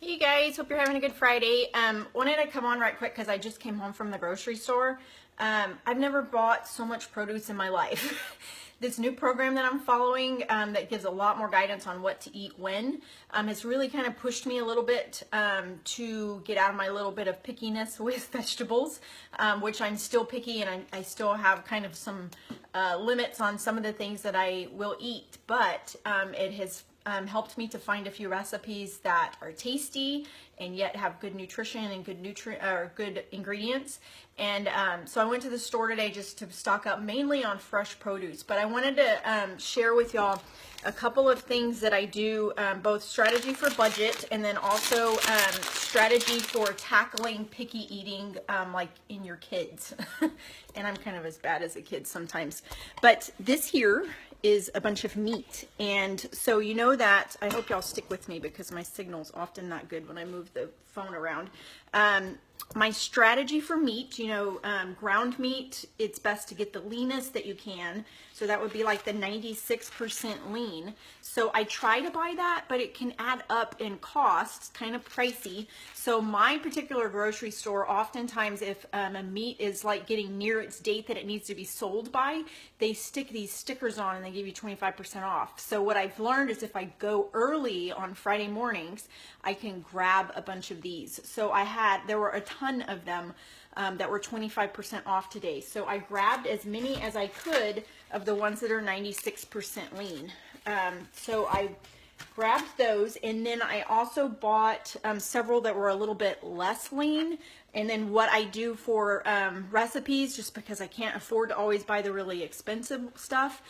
Hey guys, hope you're having a good Friday. Wanted to come on right quick because I just came home from the grocery store. I've never bought so much produce in my life. This new program that I'm following that gives a lot more guidance on what to eat when has really kind of pushed me a little bit to get out of my little bit of pickiness with vegetables, which I'm still picky and I still have kind of some limits on some of the things that I will eat, but it has helped me to find a few recipes that are tasty and yet have good nutrition and good ingredients. And so I went to the store today just to stock up mainly on fresh produce. But I wanted to share with y'all a couple of things that I do, both strategy for budget and then also strategy for tackling picky eating like in your kids. And I'm kind of as bad as a kid sometimes. But this here is a bunch of meat, and so you know that, I hope y'all stick with me because my signal's often not good when I move the phone around. My strategy for meat, ground meat, it's best to get the leanest that you can. So that would be like the 96% lean. So I try to buy that, but it can add up in costs, kind of pricey. So my particular grocery store, oftentimes if a meat is like getting near its date that it needs to be sold by, they stick these stickers on and they give you 25% off. So what I've learned is if I go early on Friday mornings, I can grab a bunch of these. So there were a ton of them that were 25% off today. So I grabbed as many as I could of the ones that are 96% lean. So I grabbed those, and then I also bought several that were a little bit less lean. And then what I do for recipes, just because I can't afford to always buy the really expensive stuff,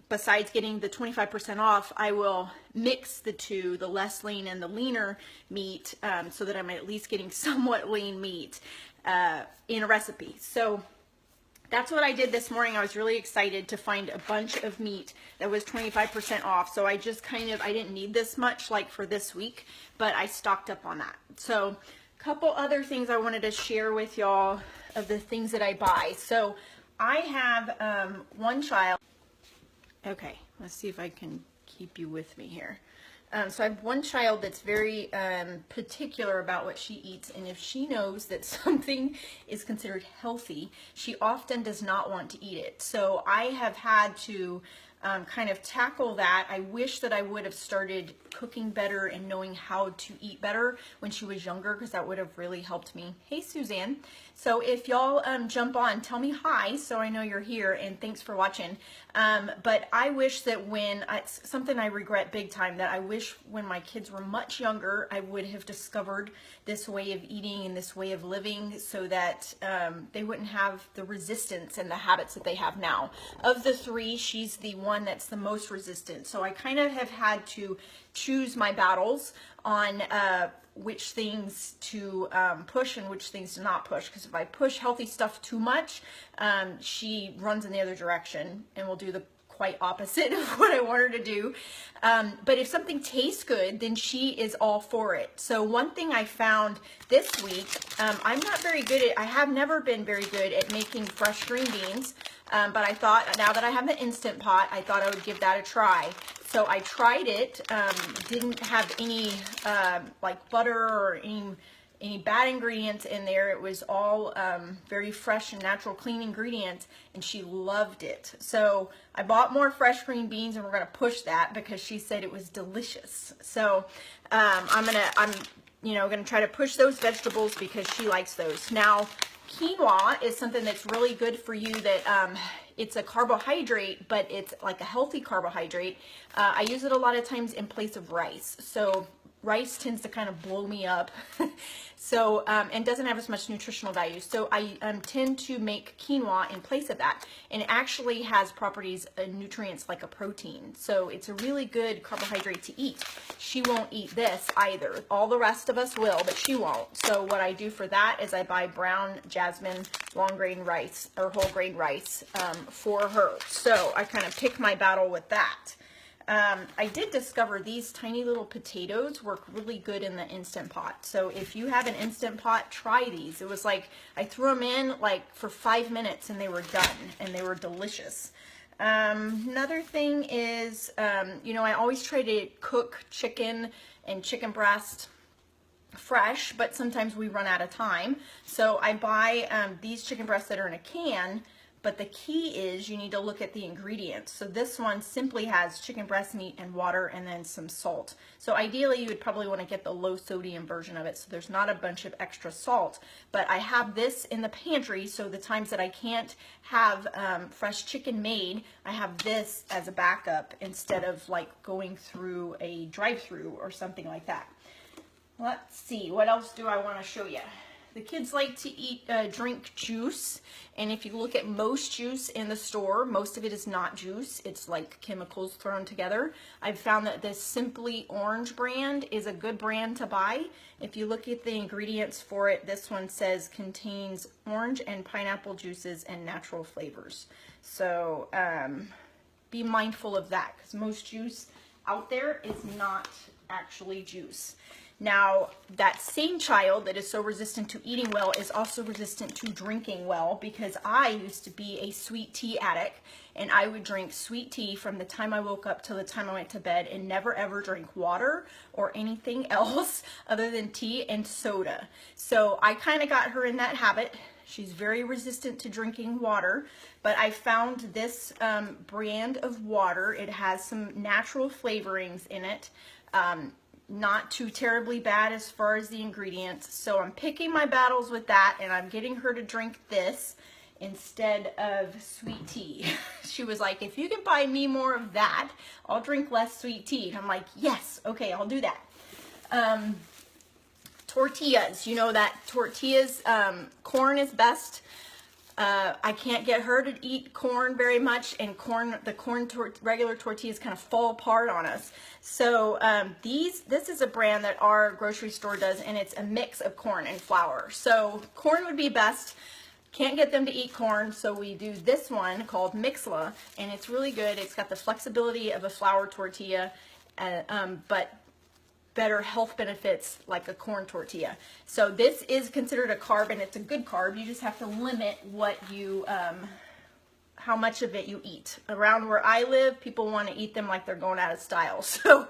besides getting the 25% off, I will mix the two, the less lean and the leaner meat, so that I'm at least getting somewhat lean meat in a recipe. So that's what I did this morning. I was really excited to find a bunch of meat that was 25% off. So I just I didn't need this much like for this week, but I stocked up on that. So a couple other things I wanted to share with y'all of the things that I buy. So I have one child. Okay, let's see if I can keep you with me here. So I have one child that's very particular about what she eats, and if she knows that something is considered healthy, she often does not want to eat it. So I have had to kind of tackle that. I wish that I would have started cooking better and knowing how to eat better when she was younger, because that would have really helped me. Hey, Suzanne. So if y'all jump on, tell me hi so I know you're here, and thanks for watching. But I wish that it's something I regret big time, that I wish when my kids were much younger, I would have discovered this way of eating and this way of living so that they wouldn't have the resistance and the habits that they have now. Of the three, she's the one that's the most resistant. So I kind of have had to choose my battles on which things to push and which things to not push, because if I push healthy stuff too much, she runs in the other direction and will do the quite opposite of what I want her to do. But if something tastes good, then she is all for it. So one thing I found this week, I have never been very good at making fresh green beans, but I thought now that I have the Instant Pot, I thought I would give that a try. So I tried it, didn't have any like butter or any bad ingredients in there. It was all very fresh and natural, clean ingredients, and she loved it. So I bought more fresh green beans, and we're gonna push that because she said it was delicious. So I'm gonna try to push those vegetables because she likes those. Now, quinoa is something that's really good for you. That it's a carbohydrate, but it's like a healthy carbohydrate. I use it a lot of times in place of rice. So rice tends to kind of blow me up. So, and doesn't have as much nutritional value. So I tend to make quinoa in place of that. And it actually has properties and nutrients like a protein. So it's a really good carbohydrate to eat. She won't eat this either. All the rest of us will, but she won't. So what I do for that is I buy brown jasmine long grain rice or whole grain rice for her. So I kind of pick my battle with that. I did discover these tiny little potatoes work really good in the Instant Pot. So if you have an Instant Pot, try these. It was like I threw them in like for 5 minutes and they were done, and they were delicious. Another thing is, I always try to cook chicken and chicken breast fresh, but sometimes we run out of time. So I buy these chicken breasts that are in a can, but the key is you need to look at the ingredients. So this one simply has chicken breast meat and water and then some salt. So ideally you would probably want to get the low sodium version of it so there's not a bunch of extra salt. But I have this in the pantry, so the times that I can't have fresh chicken made, I have this as a backup instead of like going through a drive-through or something like that. Let's see, what else do I want to show you? The kids like to drink juice, and if you look at most juice in the store, most of it is not juice. It's like chemicals thrown together. I've found that this Simply Orange brand is a good brand to buy. If you look at the ingredients for it, this one says contains orange and pineapple juices and natural flavors. So be mindful of that, because most juice out there is not actually juice. Now, that same child that is so resistant to eating well is also resistant to drinking well, because I used to be a sweet tea addict, and I would drink sweet tea from the time I woke up till the time I went to bed and never ever drink water or anything else other than tea and soda. So I kind of got her in that habit. She's very resistant to drinking water, but I found this brand of water. It has some natural flavorings in it. Not too terribly bad as far as the ingredients. So I'm picking my battles with that, and I'm getting her to drink this instead of sweet tea. She was like, if you can buy me more of that, I'll drink less sweet tea. And I'm like, yes, okay, I'll do that. Tortillas, you know that tortillas, corn is best. I can't get her to eat corn very much, and regular tortillas kind of fall apart on us. So this is a brand that our grocery store does, and it's a mix of corn and flour. So corn would be best. Can't get them to eat corn, so we do this one called Mixla, and it's really good. It's got the flexibility of a flour tortilla, but better health benefits like a corn tortilla. So this is considered a carb, and it's a good carb. You just have to limit what you, how much of it you eat. Around where I live, people want to eat them like they're going out of style. So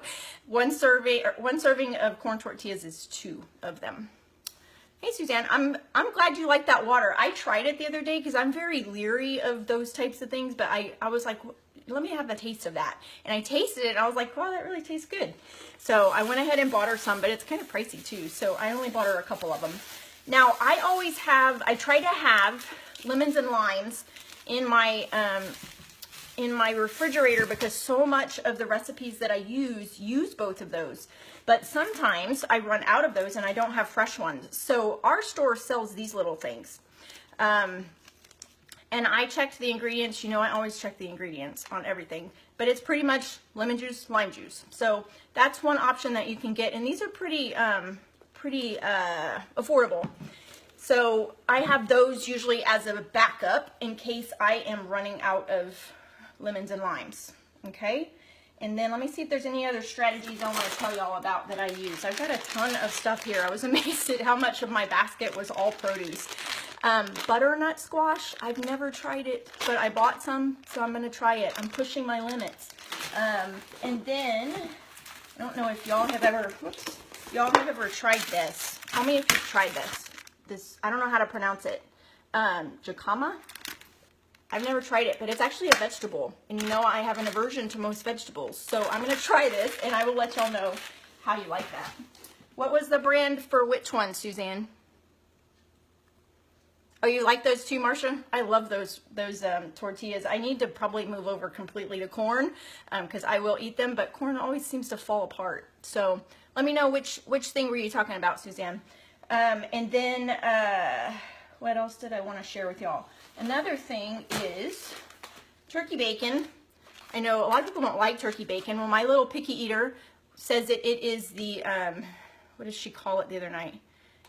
one serving of corn tortillas is 2 of them. Hey Suzanne, I'm glad you like that water. I tried it the other day because I'm very leery of those types of things, but I was like, let me have the taste of that. And I tasted it, and I was like, wow, that really tastes good. So I went ahead and bought her some, but it's kind of pricey too. So I only bought her a couple of them. Now, I try to have lemons and limes in my refrigerator, because so much of the recipes that I use both of those. But sometimes I run out of those and I don't have fresh ones. So our store sells these little things. And I checked the ingredients. You know, I always check the ingredients on everything. But it's pretty much lemon juice, lime juice. So that's one option that you can get. And these are pretty affordable. So I have those usually as a backup in case I am running out of lemons and limes. Okay? And then let me see if there's any other strategies I want to tell y'all about that I use. I've got a ton of stuff here. I was amazed at how much of my basket was all produce. Butternut squash, I've never tried it, but I bought some, so I'm going to try it. I'm pushing my limits. And then, I don't know if y'all have ever tried this. Tell me if you've tried this. I don't know how to pronounce it. Jicama? I've never tried it, but it's actually a vegetable. And you know I have an aversion to most vegetables. So I'm going to try this, and I will let y'all know how you like that. What was the brand for which one, Suzanne? Oh, you like those too, Marcia? I love those tortillas. I need to probably move over completely to corn, because I will eat them, but corn always seems to fall apart. So let me know which thing were you talking about, Suzanne. And then what else did I want to share with y'all? Another thing is turkey bacon. I know a lot of people don't like turkey bacon. Well, my little picky eater says that it is the, what did she call it the other night?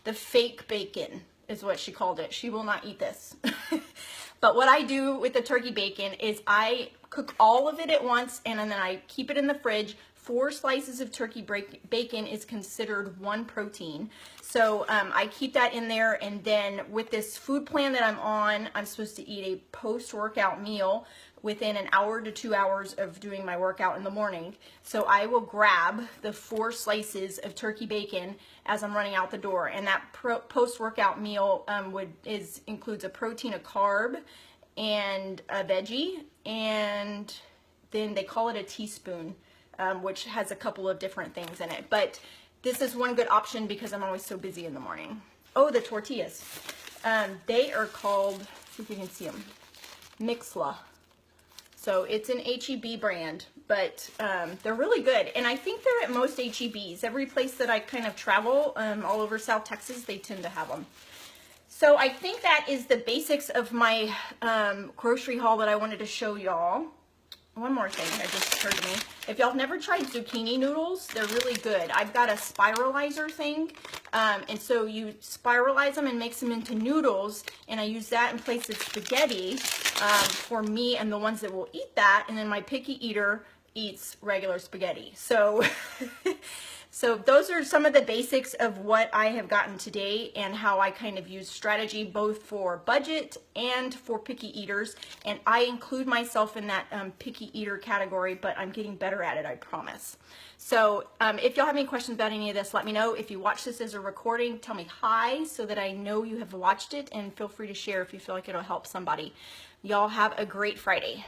The fake bacon is what she called it. She will not eat this. But what I do with the turkey bacon is I cook all of it at once, and then I keep it in the fridge. 4 slices of turkey bacon is considered 1 protein. So I keep that in there, and then with this food plan that I'm on, I'm supposed to eat a post-workout meal within an hour to 2 hours of doing my workout in the morning. So I will grab the 4 slices of turkey bacon as I'm running out the door, and that post-workout meal includes a protein, a carb, and a veggie, and then they call it a teaspoon, which has a couple of different things in it. But this is one good option because I'm always so busy in the morning. Oh, the tortillas. They are called, see if you can see them, Mixla. So it's an H-E-B brand, but they're really good. And I think they're at most H-E-Bs. Every place that I kind of travel all over South Texas, they tend to have them. So I think that is the basics of my grocery haul that I wanted to show y'all. One more thing that just occurred to me. If y'all have never tried zucchini noodles, they're really good. I've got a spiralizer thing, and so you spiralize them and makes them into noodles, and I use that in place of spaghetti for me and the ones that will eat that, and then my picky eater eats regular spaghetti. So so those are some of the basics of what I have gotten today and how I kind of use strategy both for budget and for picky eaters. And I include myself in that picky eater category, but I'm getting better at it, I promise. So if y'all have any questions about any of this, let me know. If you watch this as a recording, tell me hi so that I know you have watched it, and feel free to share if you feel like it'll help somebody. Y'all have a great Friday.